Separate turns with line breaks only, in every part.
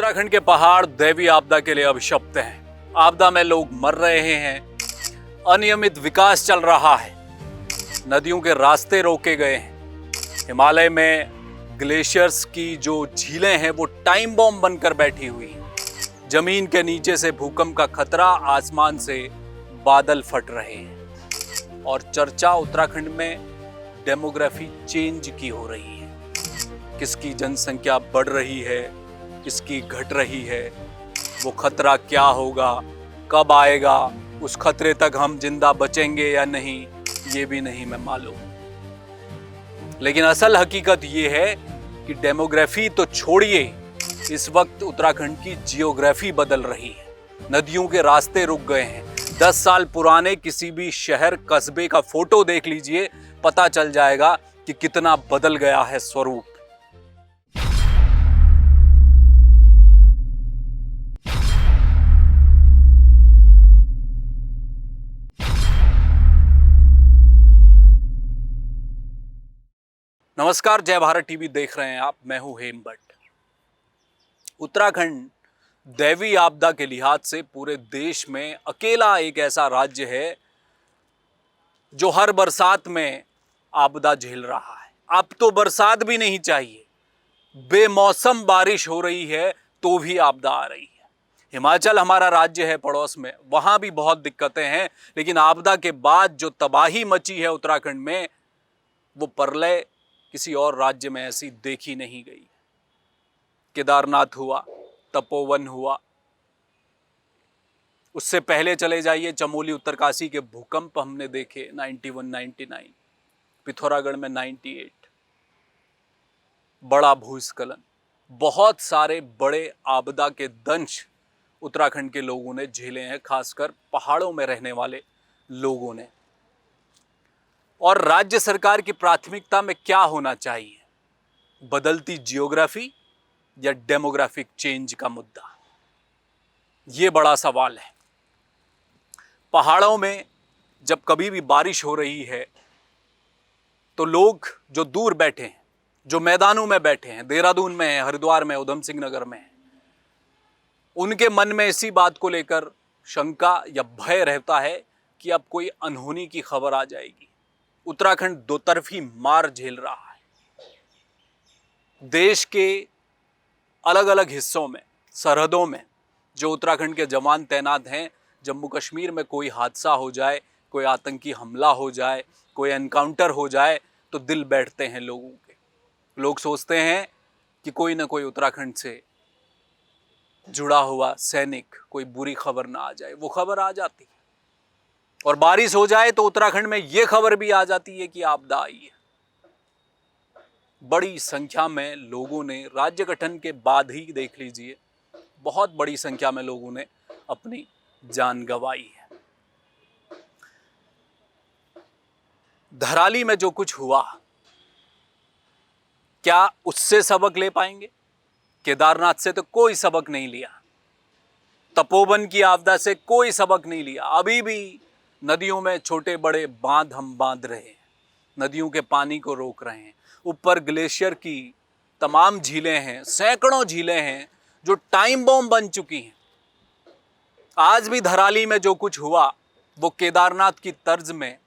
उत्तराखंड के पहाड़ दैवीय आपदा के लिए अभिशप्त हैं। आपदा में लोग मर रहे हैं, अनियमित विकास चल रहा है, नदियों के रास्ते रोके गए हैं, हिमालय में ग्लेशियर्स की जो झीलें हैं वो टाइम बॉम्ब बनकर बैठी हुई हैं, जमीन के नीचे से भूकंप का खतरा, आसमान से बादल फट रहे हैं और चर्चा उत्तराखंड में डेमोग्राफी चेंज की हो रही है। किसकी जनसंख्या बढ़ रही है, किसकी घट रही है, वो खतरा क्या होगा, कब आएगा, उस खतरे तक हम जिंदा बचेंगे या नहीं, ये भी नहीं मैं मालूम। लेकिन असल हकीकत ये है कि डेमोग्राफी तो छोड़िए, इस वक्त उत्तराखंड की जियोग्राफी बदल रही है। नदियों के रास्ते रुक गए हैं। 10 साल पुराने किसी भी शहर कस्बे का फोटो देख लीजिए, पता चल जाएगा कि कितना बदल गया है स्वरूप। नमस्कार, जय भारत टीवी देख रहे हैं आप, मैं हूं हेम भट्ट। उत्तराखंड दैवीय आपदा के लिहाज से पूरे देश में अकेला एक ऐसा राज्य है जो हर बरसात में आपदा झेल रहा है। अब तो बरसात भी नहीं चाहिए, बेमौसम बारिश हो रही है तो भी आपदा आ रही है। हिमाचल हमारा राज्य है पड़ोस में, वहां भी बहुत दिक्कतें हैं, लेकिन आपदा के बाद जो तबाही मची है उत्तराखंड में, वो प्रलय किसी और राज्य में ऐसी देखी नहीं गई। केदारनाथ हुआ, तपोवन हुआ, उससे पहले चले जाइए चमोली उत्तरकाशी के भूकंप हमने देखे 91, 99, पिथौरागढ़ में 98, बड़ा भूस्खलन, बहुत सारे बड़े आपदा के दंश उत्तराखंड के लोगों ने झेले हैं, खासकर पहाड़ों में रहने वाले लोगों ने। और राज्य सरकार की प्राथमिकता में क्या होना चाहिए, बदलती जियोग्राफी या डेमोग्राफिक चेंज का मुद्दा, ये बड़ा सवाल है। पहाड़ों में जब कभी भी बारिश हो रही है तो लोग जो दूर बैठे हैं, जो मैदानों में बैठे हैं, देहरादून में है, हरिद्वार में, उधम सिंह नगर में है, उनके मन में इसी बात को लेकर शंका या भय रहता है कि अब कोई अनहोनी की खबर आ जाएगी। उत्तराखंड दो तरफी मार झेल रहा है। देश के अलग अलग हिस्सों में, सरहदों में जो उत्तराखंड के जवान तैनात हैं, जम्मू कश्मीर में कोई हादसा हो जाए, कोई आतंकी हमला हो जाए, कोई एनकाउंटर हो जाए तो दिल बैठते हैं लोगों के। लोग सोचते हैं कि कोई ना कोई उत्तराखंड से जुड़ा हुआ सैनिक, कोई बुरी खबर ना आ जाए। वो खबर आ जाती है, और बारिश हो जाए तो उत्तराखंड में यह खबर भी आ जाती है कि आपदा आई है। बड़ी संख्या में लोगों ने राज्य गठन के बाद ही देख लीजिए, बहुत बड़ी संख्या में लोगों ने अपनी जान गंवाई है। धराली में जो कुछ हुआ, क्या उससे सबक ले पाएंगे? केदारनाथ से तो कोई सबक नहीं लिया, तपोवन की आपदा से कोई सबक नहीं लिया। अभी भी नदियों में छोटे बड़े बांध हम बांध रहे हैं, नदियों के पानी को रोक रहे हैं। ऊपर ग्लेशियर की तमाम झीलें हैं, सैकड़ों झीलें हैं जो टाइम बॉम्ब बन चुकी हैं। आज भी धराली में जो कुछ हुआ वो केदारनाथ की तर्ज में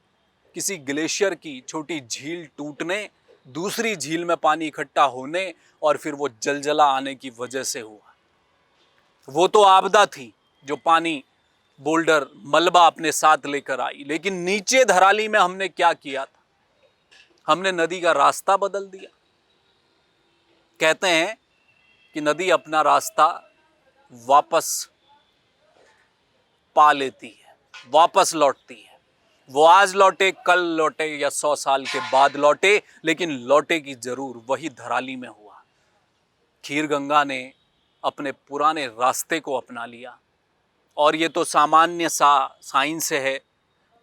किसी ग्लेशियर की छोटी झील टूटने, दूसरी झील में पानी इकट्ठा होने और फिर वो जलजला आने की वजह से हुआ। वो तो आपदा थी जो पानी, बोल्डर, मलबा अपने साथ लेकर आई, लेकिन नीचे धराली में हमने क्या किया था? हमने नदी का रास्ता बदल दिया। कहते हैं कि नदी अपना रास्ता वापस पा लेती है, वापस लौटती है। वो आज लौटे, कल लौटे या 100 साल के बाद लौटे, लेकिन लौटेगी जरूर। वही धराली में हुआ। खीर गंगा ने अपने पुराने रास्ते को अपना लिया, और ये तो सामान्य सा साइंस है।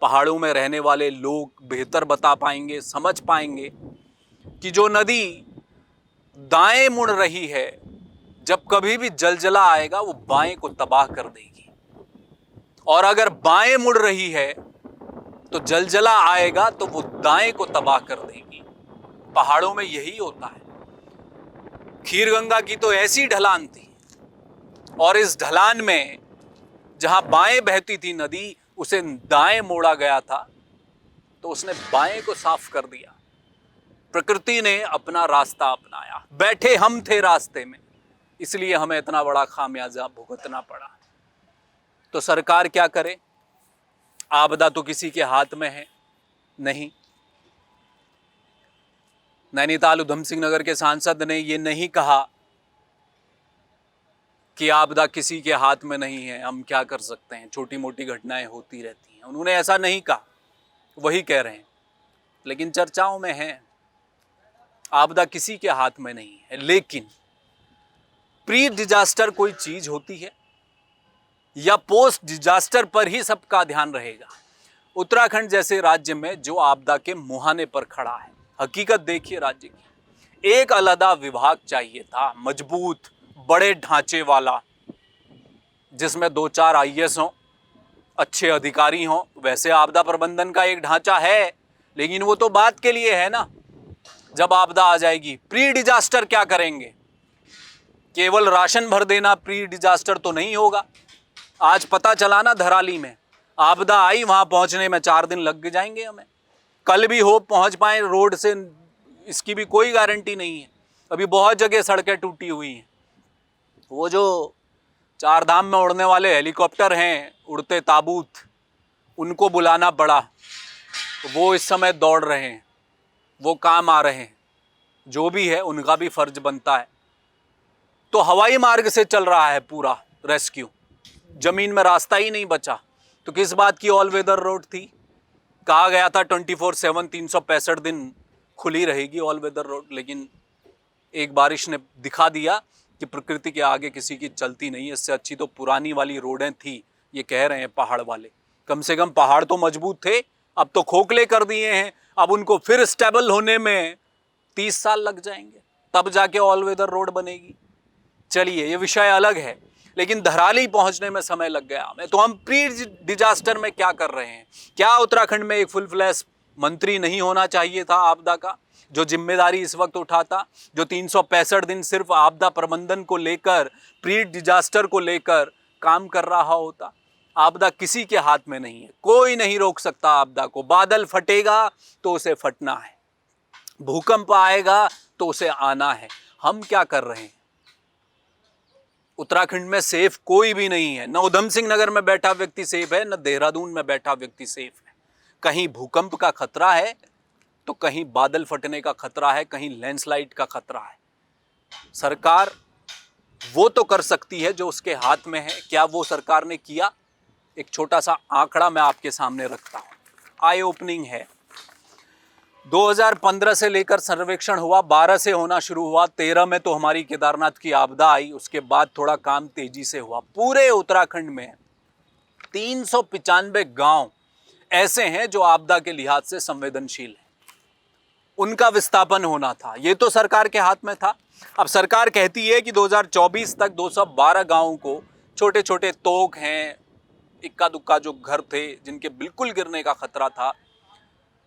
पहाड़ों में रहने वाले लोग बेहतर बता पाएंगे, समझ पाएंगे कि जो नदी दाएं मुड़ रही है, जब कभी भी जलजला आएगा वो बाएं को तबाह कर देगी, और अगर बाएं मुड़ रही है तो जलजला आएगा तो वो दाएं को तबाह कर देगी। पहाड़ों में यही होता है। खीर गंगा की तो ऐसी ढलान थी और इस ढलान में जहां बाएं बहती थी नदी उसे दाएं मोड़ा गया था, तो उसने बाएं को साफ कर दिया। प्रकृति ने अपना रास्ता अपनाया, बैठे हम थे रास्ते में, इसलिए हमें इतना बड़ा खामियाजा भुगतना पड़ा। तो सरकार क्या करे? आपदा तो किसी के हाथ में है नहीं। नैनीताल उधम सिंह नगर के सांसद ने यह नहीं कहा कि आपदा किसी के हाथ में नहीं है, हम क्या कर सकते हैं, छोटी मोटी घटनाएं होती रहती हैं। उन्होंने ऐसा नहीं कहा, वही कह रहे हैं, लेकिन चर्चाओं में है आपदा किसी के हाथ में नहीं है। लेकिन प्री डिजास्टर कोई चीज होती है या पोस्ट डिजास्टर पर ही सबका ध्यान रहेगा? उत्तराखंड जैसे राज्य में जो आपदा के मुहाने पर खड़ा है, हकीकत देखिए राज्य की, एक अलग विभाग चाहिए था, मजबूत बड़े ढांचे वाला, जिसमें 2-4 आईएएस हों, अच्छे अधिकारी हों। वैसे आपदा प्रबंधन का एक ढांचा है, लेकिन वो तो बात के लिए है ना, जब आपदा आ जाएगी। प्री डिजास्टर क्या करेंगे? केवल राशन भर देना प्री डिजास्टर तो नहीं होगा। आज पता चला ना, धराली में आपदा आई, वहां पहुंचने में 4 दिन लग चाहेंगे हमें। कल भी हो पहुंच पाए रोड से, इसकी भी कोई गारंटी नहीं है। अभी बहुत जगह सड़कें टूटी हुई हैं। वो जो 4 धाम में उड़ने वाले हेलीकॉप्टर हैं, उड़ते ताबूत, उनको बुलाना पड़ा। वो इस समय दौड़ रहे हैं, वो काम आ रहे हैं। जो भी है उनका भी फर्ज बनता है। तो हवाई मार्ग से चल रहा है पूरा रेस्क्यू, जमीन में रास्ता ही नहीं बचा। तो किस बात की ऑल वेदर रोड थी? कहा गया था 24/7 365 दिन खुली रहेगी ऑल वेदर रोड, लेकिन एक बारिश ने दिखा दिया कि प्रकृति के आगे किसी की चलती नहीं है। इससे अच्छी तो पुरानी वाली रोडें थी, ये कह रहे हैं पहाड़ वाले। कम से कम पहाड़ तो मजबूत थे, अब तो खोखले कर दिए हैं। अब उनको फिर स्टेबल होने में 30 साल लग जाएंगे, तब जाके ऑल वेदर रोड बनेगी। चलिए, ये विषय अलग है, लेकिन धराली पहुंचने में समय लग गया हमें। तो हम प्री डिजास्टर में क्या कर रहे हैं? क्या उत्तराखंड में एक फुल फ्लैश मंत्री नहीं होना चाहिए था आपदा का, जो जिम्मेदारी इस वक्त उठाता, जो 365 दिन सिर्फ आपदा प्रबंधन को लेकर, प्री डिजास्टर को लेकर काम कर रहा होता? आपदा किसी के हाथ में नहीं है, कोई नहीं रोक सकता आपदा को। बादल फटेगा तो उसे फटना है, भूकंप आएगा तो उसे आना है। हम क्या कर रहे हैं? उत्तराखंड में सेफ कोई भी नहीं है। न उधम सिंह नगर में बैठा व्यक्ति सेफ है, न देहरादून में बैठा व्यक्ति सेफ है। कहीं भूकंप का खतरा है तो कहीं बादल फटने का खतरा है, कहीं लैंडस्लाइड का खतरा है। सरकार वो तो कर सकती है जो उसके हाथ में है। क्या वो सरकार ने किया? एक छोटा सा आंकड़ा मैं आपके सामने रखता हूं, आई ओपनिंग है। 2015 से लेकर सर्वेक्षण हुआ, 12 से होना शुरू हुआ, 13 में तो हमारी केदारनाथ की आपदा आई। उसके बाद थोड़ा काम तेजी से हुआ। पूरे उत्तराखंड में 395 गांव ऐसे हैं जो आपदा के लिहाज से संवेदनशील हैं। उनका विस्थापन होना था, ये तो सरकार के हाथ में था। अब सरकार कहती है कि 2024 तक 212 गांवों को, छोटे छोटे तोक हैं, इक्का दुक्का जो घर थे जिनके बिल्कुल गिरने का खतरा था,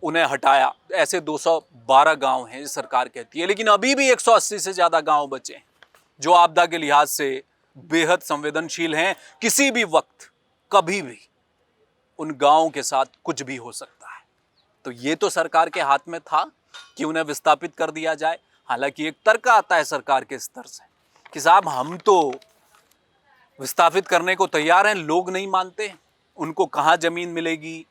उन्हें हटाया। ऐसे 212 गांव हैं सरकार कहती है। लेकिन अभी भी 180 से ज्यादा गांव बचे हैं जो आपदा के लिहाज से बेहद संवेदनशील हैं। किसी भी वक्त, कभी भी उन गांवों के साथ कुछ भी हो सकता है। तो ये तो सरकार के हाथ में था कि उन्हें विस्थापित कर दिया जाए। हालांकि एक तर्क आता है सरकार के स्तर से कि साहब हम तो विस्थापित करने को तैयार हैं, लोग नहीं मानते, उनको कहाँ जमीन मिलेगी,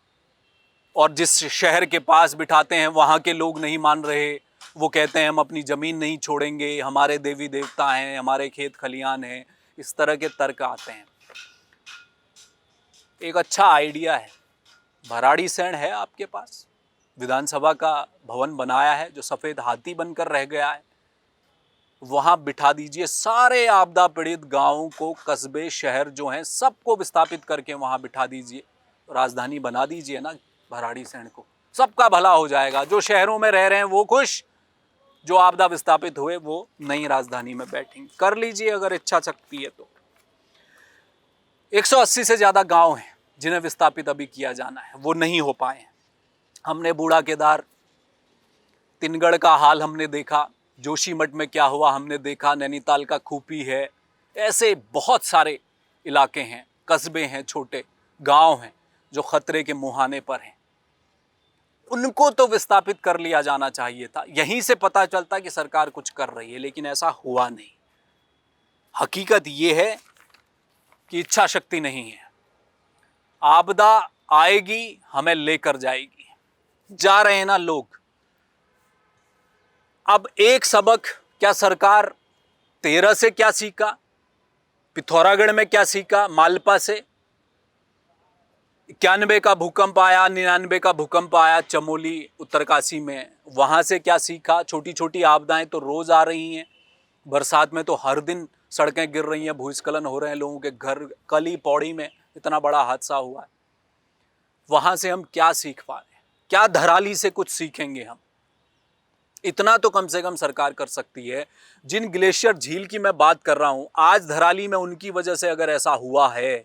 और जिस शहर के पास बिठाते हैं वहाँ के लोग नहीं मान रहे। वो कहते हैं हम अपनी ज़मीन नहीं छोड़ेंगे, हमारे देवी देवता हैं, हमारे खेत खलियान हैं। इस तरह के तर्क आते हैं। एक अच्छा आइडिया है, भराड़ीसैंण है आपके पास, विधानसभा का भवन बनाया है जो सफ़ेद हाथी बनकर रह गया है। वहाँ बिठा दीजिए सारे आपदा पीड़ित गाँवों को, कस्बे शहर जो हैं सबको विस्थापित करके वहाँ बिठा दीजिए। राजधानी बना दीजिए ना भराड़ीसैंण को, सबका भला हो जाएगा। जो शहरों में रह रहे हैं वो खुश, जो आपदा विस्थापित हुए वो नई राजधानी में बैठेंगे। कर लीजिए अगर इच्छा शक्ति है तो। 180 से ज़्यादा गांव हैं जिन्हें विस्थापित अभी किया जाना है, वो नहीं हो पाए। हमने बूढ़ा केदार, तिनगढ़ का हाल हमने देखा, जोशीमठ में क्या हुआ हमने देखा, नैनीताल का खूपी है, ऐसे बहुत सारे इलाके हैं, कस्बे हैं, छोटे गांव हैं जो खतरे के मुहाने पर हैं। उनको तो विस्थापित कर लिया जाना चाहिए था। यहीं से पता चलता कि सरकार कुछ कर रही है, लेकिन ऐसा हुआ नहीं। हकीकत यह है कि इच्छा शक्ति नहीं है। आपदा आएगी, हमें लेकर जाएगी। जा रहे हैं ना लोग। अब एक सबक क्या सरकार 13 से क्या सीखा, पिथौरागढ़ में क्या सीखा, मालपा से 91 का भूकंप आया, 99 का भूकंप आया चमोली उत्तरकाशी में, वहां से क्या सीखा। छोटी छोटी आपदाएं तो रोज आ रही हैं। बरसात में तो हर दिन सड़कें गिर रही हैं, भूस्खलन हो रहे हैं, लोगों के घर। कल ही पौड़ी में इतना बड़ा हादसा हुआ है। वहां से हम क्या सीख पा रहे हैं? क्या धराली से कुछ सीखेंगे हम? इतना तो कम से कम सरकार कर सकती है। जिन ग्लेशियर झील की मैं बात कर रहा हूं, आज धराली में उनकी वजह से अगर ऐसा हुआ है,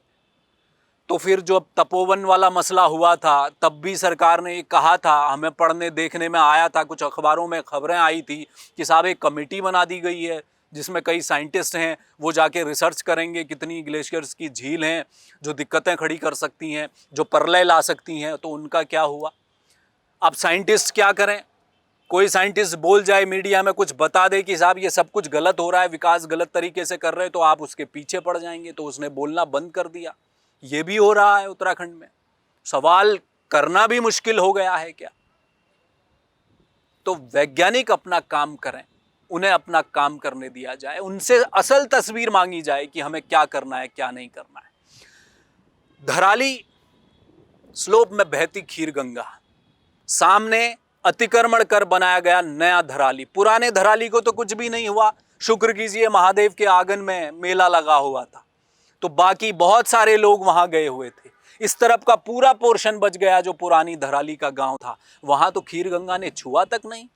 तो फिर जो तपोवन वाला मसला हुआ था, तब भी सरकार ने कहा था, हमें पढ़ने देखने में आया था, कुछ अखबारों में खबरें आई थी कि साहब एक कमेटी बना दी गई है जिसमें कई साइंटिस्ट हैं, वो जाके रिसर्च करेंगे कितनी ग्लेशियर्स की झील हैं जो दिक्कतें खड़ी कर सकती हैं, जो प्रलय ला सकती हैं। तो उनका क्या हुआ? अब साइंटिस्ट क्या करें? कोई साइंटिस्ट बोल जाए मीडिया में, कुछ बता दे कि साहब ये सब कुछ गलत हो रहा है, विकास गलत तरीके से कर रहे हैं, तो आप उसके पीछे पड़ जाएंगे। तो उसने बोलना बंद कर दिया। ये भी हो रहा है उत्तराखंड में। सवाल करना भी मुश्किल हो गया है क्या? तो वैज्ञानिक अपना काम करें, उन्हें अपना काम करने दिया जाए, उनसे असल तस्वीर मांगी जाए कि हमें क्या करना है, क्या नहीं करना है। धराली स्लोप में बहती खीर गंगा, सामने अतिक्रमण कर बनाया गया नया धराली। पुराने धराली को तो कुछ भी नहीं हुआ। शुक्र कीजिए महादेव के आंगन में मेला लगा हुआ था, तो बाकी बहुत सारे लोग वहां गए हुए थे। इस तरफ का पूरा पोर्शन बच गया जो पुरानी धराली का गांव था। वहां तो खीर गंगा ने छुआ तक नहीं।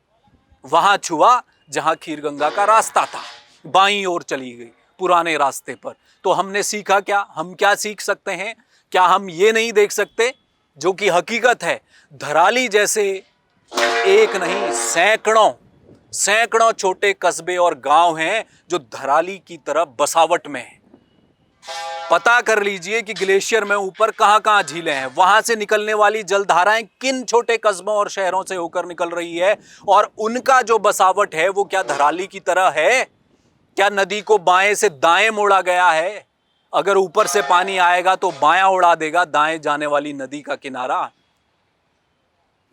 वहां छुआ जहां खीर गंगा का रास्ता था, बाईं ओर चली गई पुराने रास्ते पर। तो हमने सीखा क्या? हम क्या सीख सकते हैं? क्या हम ये नहीं देख सकते जो कि हकीकत है? धराली जैसे एक नहीं, सैकड़ों छोटे कस्बे और गांव हैं जो धराली की तरफ बसावट में हैं। पता कर लीजिए कि ग्लेशियर में ऊपर कहां कहां झीलें हैं, वहां से निकलने वाली जलधाराएं किन छोटे कस्बों और शहरों से होकर निकल रही है, और उनका जो बसावट है वो क्या धराली की तरह है? क्या नदी को बाएं से दाएं मोड़ा गया है? अगर ऊपर से पानी आएगा तो बायां उड़ा देगा दाएं जाने वाली नदी का किनारा।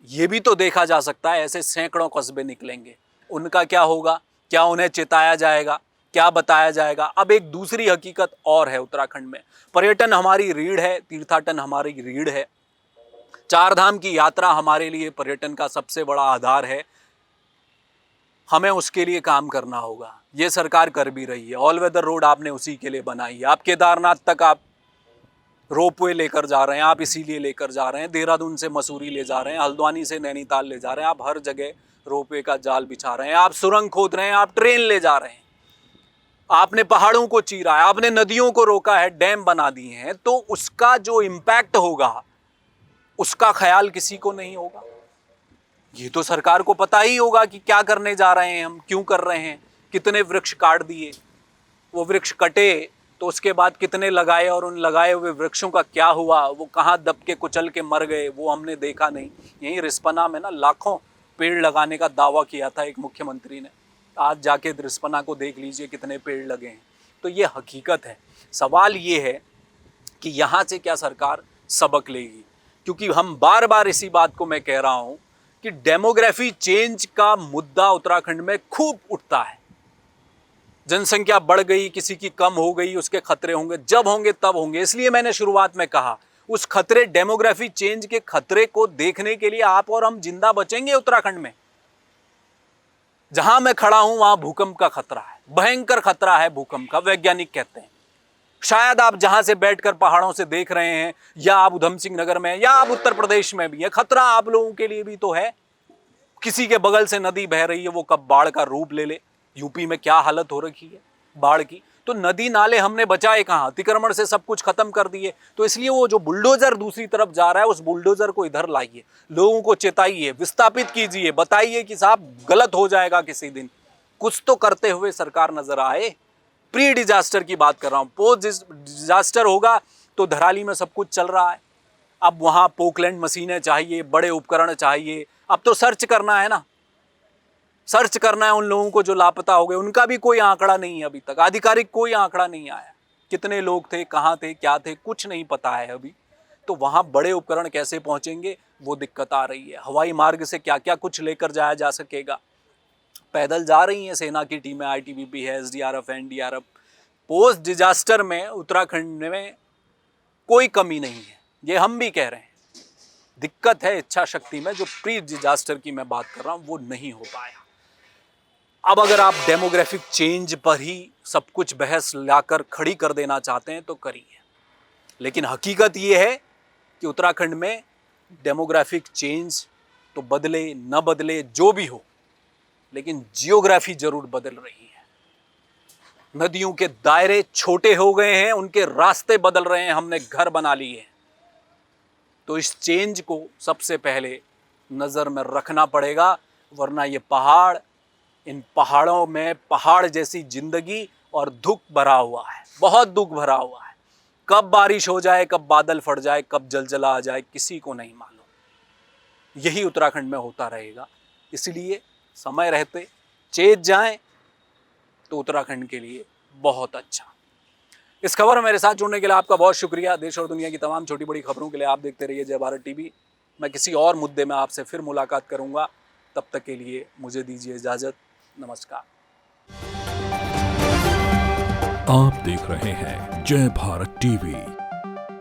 यह भी तो देखा जा सकता है। ऐसे सैकड़ों कस्बे निकलेंगे, उनका क्या होगा? क्या उन्हें चिताया जाएगा? क्या बताया जाएगा? अब एक दूसरी हकीकत और है उत्तराखंड में। पर्यटन हमारी रीढ़ है, तीर्थाटन हमारी रीढ़ है। चार धाम की यात्रा हमारे लिए पर्यटन का सबसे बड़ा आधार है। हमें उसके लिए काम करना होगा। ये सरकार कर भी रही है। ऑल वेदर रोड आपने उसी के लिए बनाई है। आप केदारनाथ तक आप रोपवे लेकर जा रहे हैं, आप इसीलिए लेकर जा रहे हैं। देहरादून से मसूरी ले जा रहे हैं, हल्द्वानी से नैनीताल ले जा रहे हैं। आप हर जगह रोपवे का जाल बिछा रहे हैं, आप सुरंग खोद रहे हैं, आप ट्रेन ले जा रहे हैं, आपने पहाड़ों को चीरा है, आपने नदियों को रोका है, डैम बना दिए हैं। तो उसका जो इम्पैक्ट होगा उसका ख्याल किसी को नहीं होगा। ये तो सरकार को पता ही होगा कि क्या करने जा रहे हैं हम, क्यों कर रहे हैं। कितने वृक्ष काट दिए, वो वृक्ष कटे तो उसके बाद कितने लगाए, और उन लगाए हुए वृक्षों का क्या हुआ, वो कहाँ दब के कुचल के मर गए, वो हमने देखा नहीं। यहीं रिस्पना में ना लाखों पेड़ लगाने का दावा किया था एक मुख्यमंत्री ने। आज जाके रिस्पना को देख लीजिए कितने पेड़ लगे हैं। तो ये हकीकत है। सवाल ये है कि यहाँ से क्या सरकार सबक लेगी, क्योंकि हम बार बार इसी बात को मैं कह रहा हूँ कि डेमोग्राफी चेंज का मुद्दा उत्तराखंड में खूब उठता है। जनसंख्या बढ़ गई, किसी की कम हो गई, उसके खतरे होंगे, जब होंगे तब होंगे। इसलिए मैंने शुरुआत में कहा उस खतरे, डेमोग्राफी चेंज के खतरे को देखने के लिए आप और हम जिंदा बचेंगे उत्तराखंड में। जहां मैं खड़ा हूं वहां भूकंप का खतरा है, भयंकर खतरा है भूकंप का, वैज्ञानिक कहते हैं। शायद आप जहां से बैठकर पहाड़ों से देख रहे हैं, या आप उधम सिंह नगर में, या आप उत्तर प्रदेश में भी है, खतरा आप लोगों के लिए भी तो है। किसी के बगल से नदी बह रही है, वो कब बाढ़ का रूप ले ले। यूपी में क्या हालत हो रखी है बाढ़ की। तो नदी नाले हमने बचाए कहां? अतिक्रमण से सब कुछ खत्म कर दिए। तो इसलिए वो जो बुलडोजर दूसरी तरफ जा रहा है, उस बुलडोजर को इधर लाइए, लोगों को चेताइए, विस्थापित कीजिए, बताइए कि साहब गलत हो जाएगा किसी दिन। कुछ तो करते हुए सरकार नजर आए। प्री डिजास्टर की बात कर रहा हूं। पोस्ट डिजास्टर होगा तो धराली में सब कुछ चल रहा है। अब वहां पोकलैंड मशीनें चाहिए, बड़े उपकरण चाहिए। अब तो सर्च करना है ना, सर्च करना है उन लोगों को जो लापता हो गए। उनका भी कोई आंकड़ा नहीं है अभी तक, आधिकारिक कोई आंकड़ा नहीं आया। कितने लोग थे, कहाँ थे, क्या थे, कुछ नहीं पता है अभी। तो वहां बड़े उपकरण कैसे पहुंचेंगे, वो दिक्कत आ रही है। हवाई मार्ग से क्या क्या कुछ लेकर जाया जा सकेगा। पैदल जा रही हैं सेना की टीमें, आईटीबीपी है, एसडीआरएफ है, एनडीआरएफ। पोस्ट डिजास्टर में उत्तराखंड में कोई कमी नहीं है, ये हम भी कह रहे हैं। दिक्कत है इच्छा शक्ति में। जो प्री डिजास्टर की मैं बात कर रहा हूं वो नहीं हो पाया। अब अगर आप डेमोग्राफिक चेंज पर ही सब कुछ बहस लाकर खड़ी कर देना चाहते हैं तो करिए, लेकिन हकीकत ये है कि उत्तराखंड में डेमोग्राफिक चेंज तो बदले न बदले जो भी हो, लेकिन जियोग्राफी जरूर बदल रही है। नदियों के दायरे छोटे हो गए हैं, उनके रास्ते बदल रहे हैं, हमने घर बना लिए हैं। तो इस चेंज को सबसे पहले नजर में रखना पड़ेगा, वरना ये पहाड़, इन पहाड़ों में पहाड़ जैसी जिंदगी और दुख भरा हुआ है, बहुत दुख भरा हुआ है। कब बारिश हो जाए, कब बादल फट जाए, कब जलजला आ जाए, किसी को नहीं मालूम। यही उत्तराखंड में होता रहेगा। इसलिए समय रहते चेत जाएं तो उत्तराखंड के लिए बहुत अच्छा। इस खबर में मेरे साथ जुड़ने के लिए आपका बहुत शुक्रिया। देश और दुनिया की तमाम छोटी बड़ी खबरों के लिए आप देखते रहिए जय भारत टीवी। मैं किसी और मुद्दे में आपसे फिर मुलाकात करूंगा। तब तक के लिए मुझे दीजिए इजाजत। नमस्कार।
आप देख रहे हैं जय भारत टीवी।